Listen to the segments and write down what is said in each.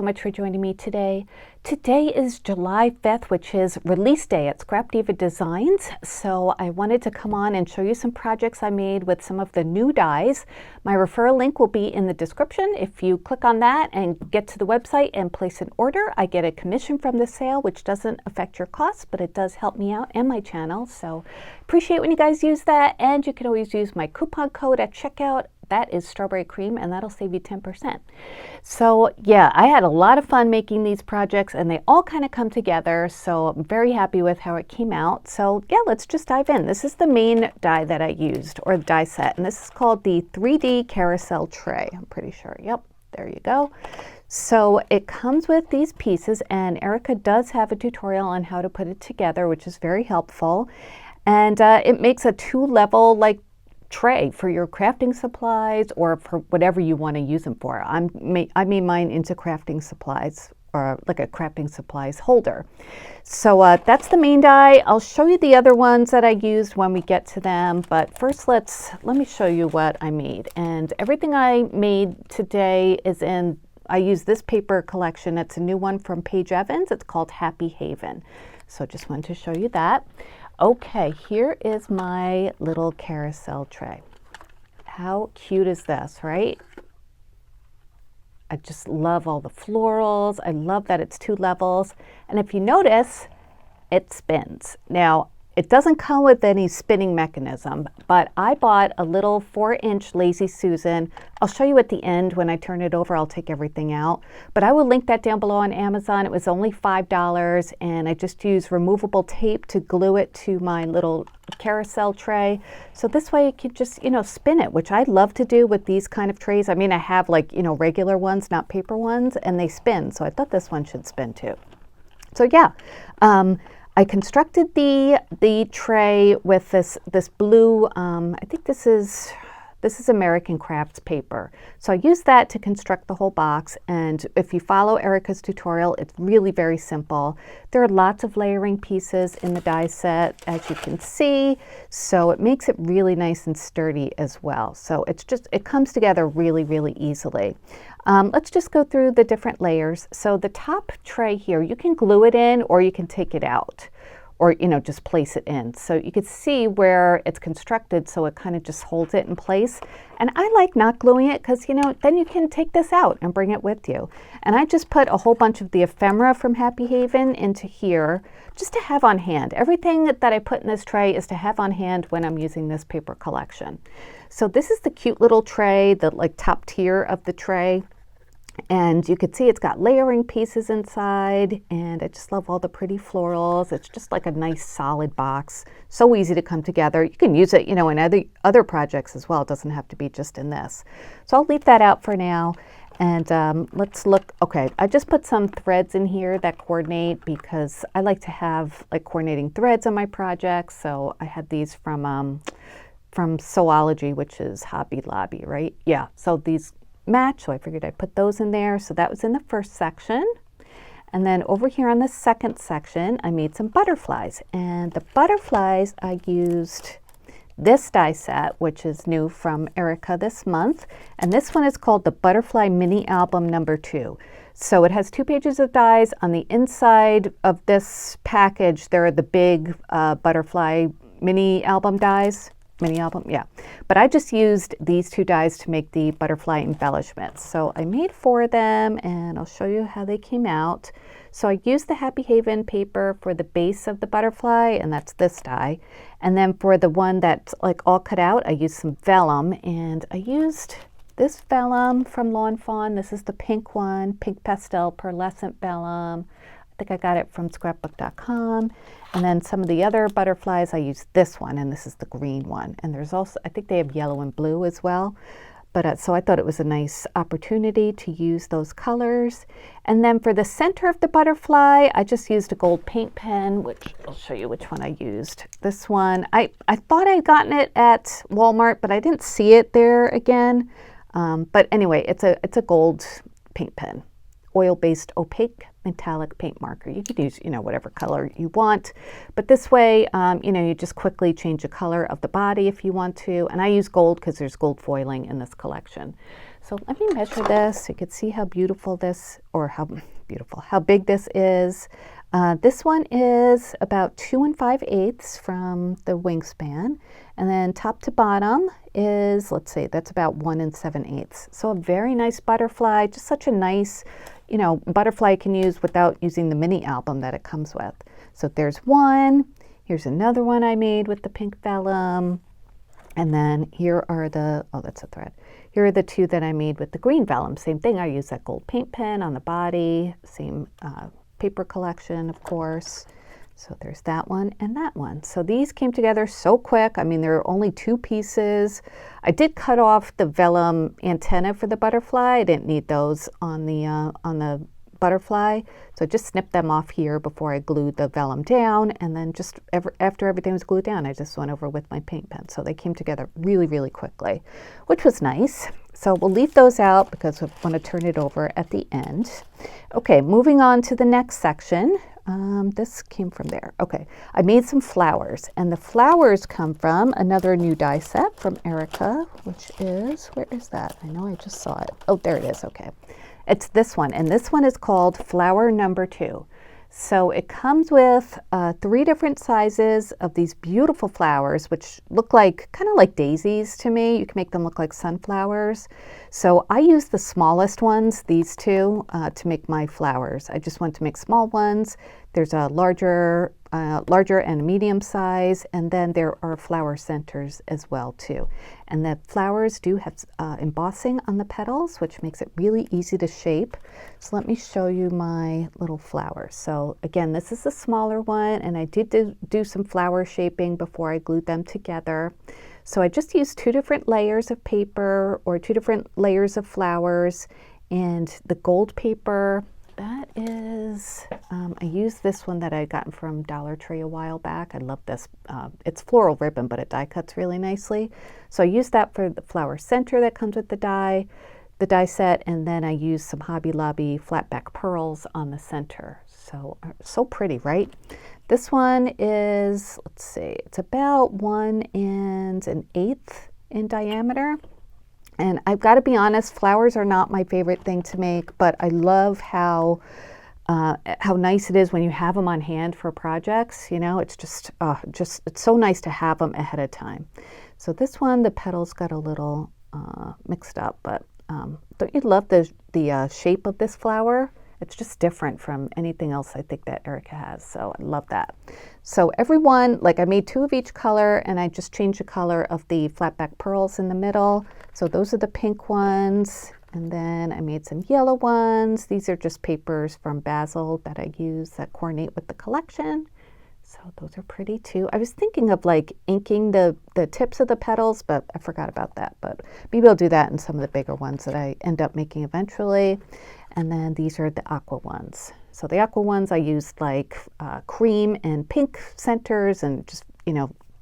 much for joining me today. Today is July 5th, which is release day at Scrap Diva Designs. So I wanted to come on and show you some projects I made with some of the new dies. My referral link will be in the description. If you click on that and get to the website and place an order, I get a commission from the sale, which doesn't affect your costs, but it does help me out and my channel. So appreciate when you guys use that. And you can always use my coupon code at checkout. That is strawberry cream, and that'll save you 10%. So yeah, I had a lot of fun making these projects, and they all kind of come together. So I'm very happy with how it came out. So yeah, let's just dive in. This is the main die that I used, or the die set, and this is called the 3D carousel tray. I'm pretty sure. Yep, there you go. So it comes with these pieces, and Erica does have a tutorial on how to put it together, which is very helpful. And it makes a two-level tray for your crafting supplies or for whatever you want to use them for. I made mine into crafting supplies, or like a crafting supplies holder. So that's the main die. I'll show you the other ones that I used when we get to them, but first let me show you what I made. And everything I made today is in, I use this paper collection. It's a new one from Paige Evans. It's called Happy Haven. So just wanted to show you that. Okay, here is my little carousel tray. How cute is this, right? I just love all the florals. I love that it's two levels. And if you notice, it spins. Now, it doesn't come with any spinning mechanism, but I bought a little 4-inch Lazy Susan. I'll show you at the end when I turn it over. I'll take everything out, but I will link that down below on Amazon. It was only $5, and I just used removable tape to glue it to my little carousel tray. So this way you can just, spin it, which I love to do with these kind of trays. I mean, I have regular ones, not paper ones, and they spin. So I thought this one should spin too. So yeah, I constructed the tray with this blue, I think this is American Crafts paper. So I used that to construct the whole box, and if you follow Erica's tutorial, it's really very simple. There are lots of layering pieces in the die set, as you can see, so it makes it really nice and sturdy as well. So it comes together really, really easily. Let's just go through the different layers. So the top tray here, you can glue it in or you can take it out, or just place it in. So you can see where it's constructed, so it kind of just holds it in place. And I like not gluing it because then you can take this out and bring it with you. And I just put a whole bunch of the ephemera from Happy Haven into here just to have on hand. Everything that I put in this tray is to have on hand when I'm using this paper collection. So this is the cute little tray, the top tier of the tray. And you can see it's got layering pieces inside, and I just love all the pretty florals. It's just like a nice solid box. So easy to come together. You can use it, in other projects as well. It doesn't have to be just in this. So I'll leave that out for now. And let's look. Okay, I just put some threads in here that coordinate because I like to have coordinating threads on my projects. So I had these from Sewology, which is Hobby Lobby, right? Yeah, so these match, so I figured I'd put those in there. So that was in the first section. And then over here on the second section, I made some butterflies. And the butterflies, I used this die set, which is new from Erica this month. And this one is called the Butterfly Mini Album #2. So it has 2 pages of dies. On the inside of this package, there are the big butterfly mini album dies. Mini album, yeah. But I just used these 2 dies to make the butterfly embellishments. So I made 4 of them, and I'll show you how they came out. So I used the Happy Haven paper for the base of the butterfly, and that's this die. And then for the one that's all cut out, I used some vellum, and I used this vellum from Lawn Fawn. This is the pink one, pink pastel pearlescent vellum. I think I got it from scrapbook.com. And then some of the other butterflies, I used this one, and this is the green one. And there's also, I think they have yellow and blue as well. But so I thought it was a nice opportunity to use those colors. And then for the center of the butterfly, I just used a gold paint pen, which I'll show you which one I used. This one, I thought I'd gotten it at Walmart, but I didn't see it there again. But anyway, it's a gold paint pen. Oil-based opaque metallic paint marker. You could use, whatever color you want, but this way, you just quickly change the color of the body if you want to. And I use gold because there's gold foiling in this collection. So let me measure this so you can see how beautiful this, or how big this is. This one is about 2 5/8 from the wingspan, and then top to bottom is, let's say, that's about 1 7/8. So a very nice butterfly, just such a nice, butterfly you can use without using the mini album that it comes with. So there's one. Here's another one I made with the pink vellum. And then here are the, oh, that's a thread. Here are the two that I made with the green vellum. Same thing, I used that gold paint pen on the body, same paper collection, of course. So there's that one and that one. So these came together so quick. I mean, there are only 2 pieces. I did cut off the vellum antenna for the butterfly. I didn't need those on the butterfly. So I just snipped them off here before I glued the vellum down, and then just after everything was glued down, I just went over with my paint pen. So they came together really, really quickly, which was nice. So we'll leave those out because we want to turn it over at the end. Okay, moving on to the next section. This came from there. Okay, I made some flowers, and the flowers come from another new die set from Erica, which is, where is that? I know I just saw it. Oh, there it is. Okay. It's this one, and this one is called Flower Number 2. So it comes with 3 different sizes of these beautiful flowers, which look like, kind of like daisies to me. You can make them look like sunflowers. So I use the smallest ones, these two, to make my flowers. I just want to make small ones. There's a larger and a medium size, and then there are flower centers as well too. And the flowers do have embossing on the petals, which makes it really easy to shape. So let me show you my little flowers. So again, this is a smaller one, and I did do some flower shaping before I glued them together. So I just used 2 different layers of paper, or 2 different layers of flowers, and the gold paper, that is, I used this one that I had gotten from Dollar Tree a while back. I love this. It's floral ribbon, but it die cuts really nicely. So I used that for the flower center that comes with the die set, and then I used some Hobby Lobby flat back pearls on the center. So pretty, right? This one is, let's see, it's about 1 1/8 in diameter. And I've got to be honest, flowers are not my favorite thing to make, but I love how nice it is when you have them on hand for projects. It's just it's so nice to have them ahead of time. So this one, the petals got a little mixed up, but don't you love the shape of this flower? It's just different from anything else I think that Erica has, so I love that. So everyone, like I made 2 of each color, and I just changed the color of the flat back pearls in the middle. So those are the pink ones, and then I made some yellow ones. These are just papers from Basil that I use that coordinate with the collection. So those are pretty too. I was thinking of like inking the tips of the petals, but I forgot about that. But maybe I'll do that in some of the bigger ones that I end up making eventually. And then these are the aqua ones. So the aqua ones I used like cream and pink centers, and just,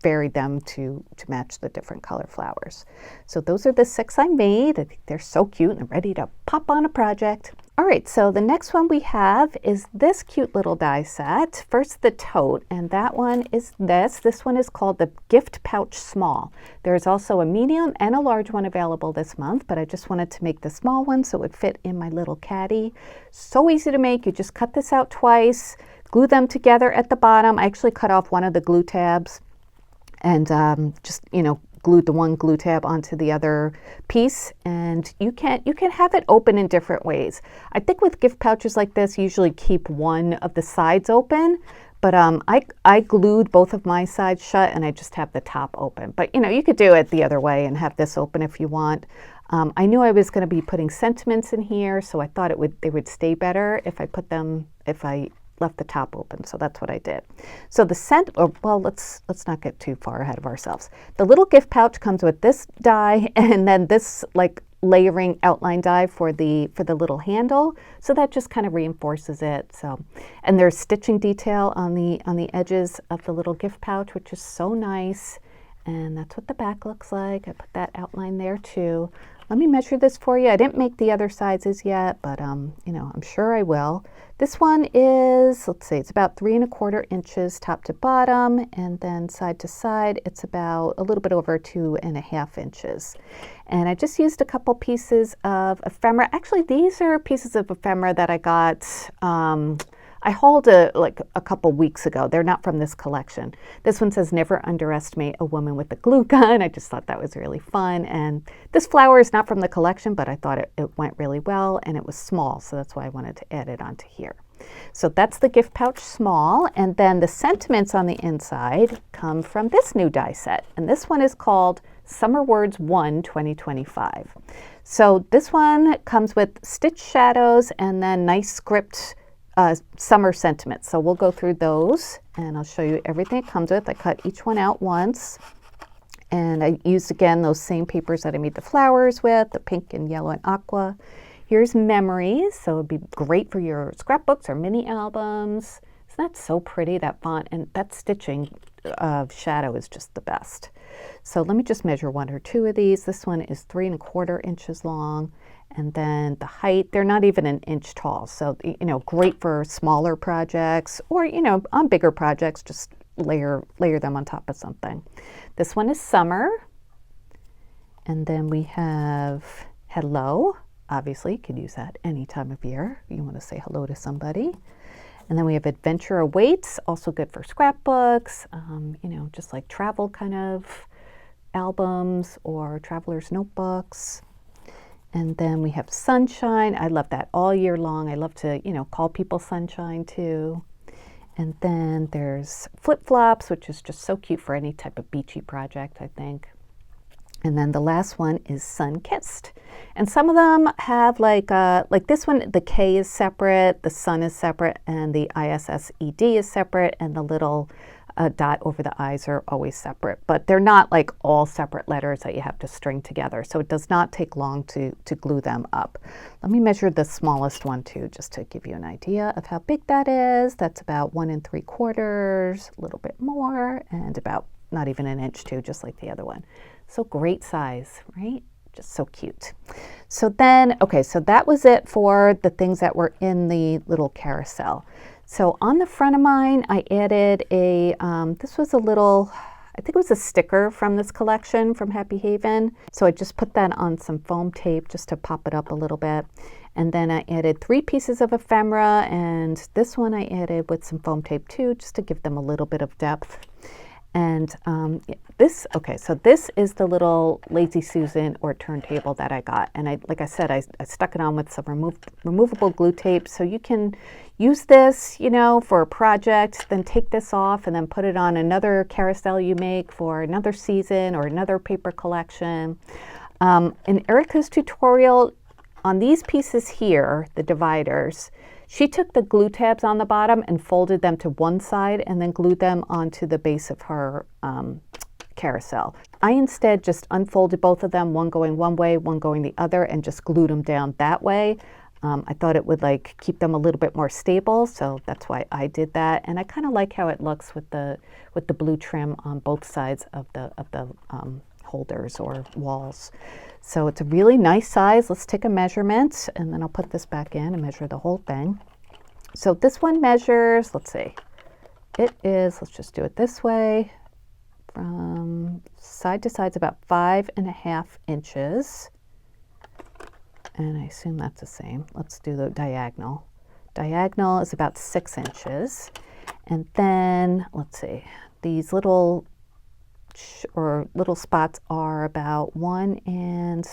varied them to match the different color flowers. So those are the 6 I made. I think they're so cute and ready to pop on a project. All right, so the next one we have is this cute little die set. First, the tote, and that one is this. This one is called the Gift Pouch Small. There's also a medium and a large one available this month, but I just wanted to make the small one so it would fit in my little caddy. So easy to make. You just cut this out twice, glue them together at the bottom. I actually cut off one of the glue tabs and just, glued the one glue tab onto the other piece, and you can have it open in different ways. I think with gift pouches like this, you usually keep one of the sides open, but I glued both of my sides shut, and I just have the top open. But you could do it the other way and have this open if you want. I knew I was going to be putting sentiments in here, so I thought they would stay better if I left the top open, so that's what I did. So let's not get too far ahead of ourselves. The little gift pouch comes with this die, and then this like layering outline die for the little handle, so that just kind of reinforces it. So, and there's stitching detail on the edges of the little gift pouch, which is so nice. And that's what the back looks like. I put that outline there too. Let me measure this for you. I didn't make the other sizes yet, but you know, I'm sure I will. This one is, let's see, it's about 3¼ inches top to bottom, and then side to side, it's about a little bit over 2½ inches. And I just used a couple pieces of ephemera. Actually, these are pieces of ephemera that I got, I hauled like a couple weeks ago. They're not from this collection. This one says, "Never underestimate a woman with a glue gun." I just thought that was really fun. And this flower is not from the collection, but I thought it went really well, and it was small, so that's why I wanted to add it onto here. So that's the gift pouch small, and then the sentiments on the inside come from this new die set, and this one is called Summer Words 1 2025. So this one comes with stitch shadows and then nice script summer sentiments. So we'll go through those and I'll show you everything it comes with. I cut each one out once, and I used again those same papers that I made the flowers with, the pink and yellow and aqua. Here's memories, so it'd be great for your scrapbooks or mini albums. Isn't that so pretty, that font? And that stitching shadow is just the best. So let me just measure 1 or 2 of these. This one is 3¼ inches long. And then the height, they're not even an inch tall. So, you know, great for smaller projects, or, you know, on bigger projects, just layer them on top of something. This one is summer. And then we have hello. Obviously, you could use that any time of year. You want to say hello to somebody. And then we have adventure awaits, also good for scrapbooks, you know, just like travel kind of albums or traveler's notebooks. And then we have sunshine. I love that all year long. I love to, you know, call people sunshine too. And then there's flip-flops, which is just so cute for any type of beachy project, I think. And then the last one is sun-kissed. And some of them have like this one, the K is separate, the sun is separate, and the ISSED is separate, and the little dot over the eyes are always separate. But they're not like all separate letters that you have to string together. So it does not take long to glue them up. Let me measure the smallest one too, just to give you an idea of how big that is. That's about 1 3/4, a little bit more, and about not even an inch too, just like the other one. So great size, right? Just so cute. So then, okay, so that was it for the things that were in the little carousel. So on the front of mine, I added a, this was a little, I think it was a sticker from this collection from Happy Haven. So I just put that on some foam tape just to pop it up a little bit. And then I added 3 pieces of ephemera, and this one I added with some foam tape too, just to give them a little bit of depth. And this, okay, so this is the little Lazy Susan or turntable that I got. And like I said, I stuck it on with some removable glue tape. So you can use this, you know, for a project, then take this off and then put it on another carousel you make for another season or another paper collection. In Erica's tutorial, on these pieces here, the dividers, she took the glue tabs on the bottom and folded them to one side and then glued them onto the base of her carousel. I instead just unfolded both of them, one going one way, one going the other, and just glued them down that way. I thought it would like keep them a little bit more stable, so that's why I did that. And I kind of like how it looks with the blue trim on both sides of the holders or walls. So it's a really nice size. Let's take a measurement, and then I'll put this back in and measure the whole thing. So this one measures, let's see, it is, let's just do it this way, from side to side is about 5½ inches. And I assume that's the same. Let's do the diagonal. Diagonal is about 6 inches. And then, let's see, these little spots are about 1 and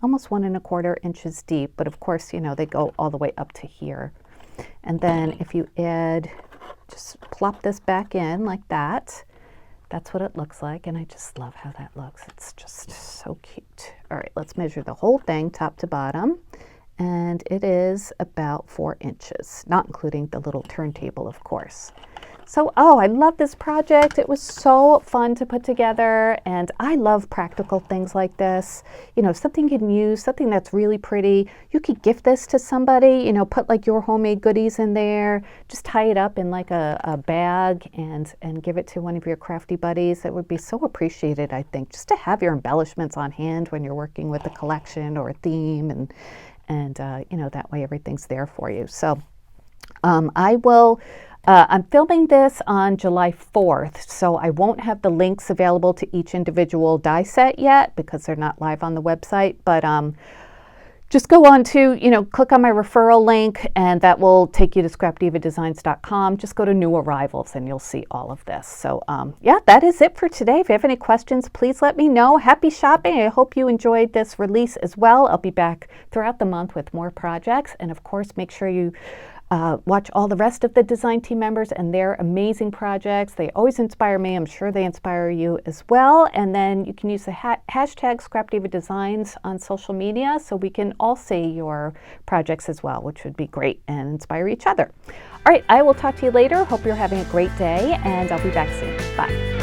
almost 1 1/4 inches deep, but of course, you know, they go all the way up to here. And then if you add, just plop this back in like that, that's what it looks like, and I just love how that looks. It's just so cute. All right, let's measure the whole thing top to bottom, and it is about 4 inches, not including the little turntable, of course. So, oh, I love this project. It was so fun to put together, and I love practical things like this. You know, something you can use, something that's really pretty. You could gift this to somebody, you know, put like your homemade goodies in there, just tie it up in like a bag and give it to one of your crafty buddies. It would be so appreciated, I think, just to have your embellishments on hand when you're working with a collection or a theme, and you know, that way everything's there for you. So I'm filming this on July 4th, so I won't have the links available to each individual die set yet because they're not live on the website, but just go on to, you know, click on my referral link and that will take you to scrapdivadesigns.com. Just go to new arrivals and you'll see all of this. So yeah, that is it for today. If you have any questions, please let me know. Happy shopping. I hope you enjoyed this release as well. I'll be back throughout the month with more projects. And of course, make sure you watch all the rest of the design team members and their amazing projects. They always inspire me. I'm sure they inspire you as well. And then you can use the hashtag Scrap Diva Designs on social media so we can all see your projects as well, which would be great and inspire each other. All right, I will talk to you later. Hope you're having a great day, and I'll be back soon. Bye.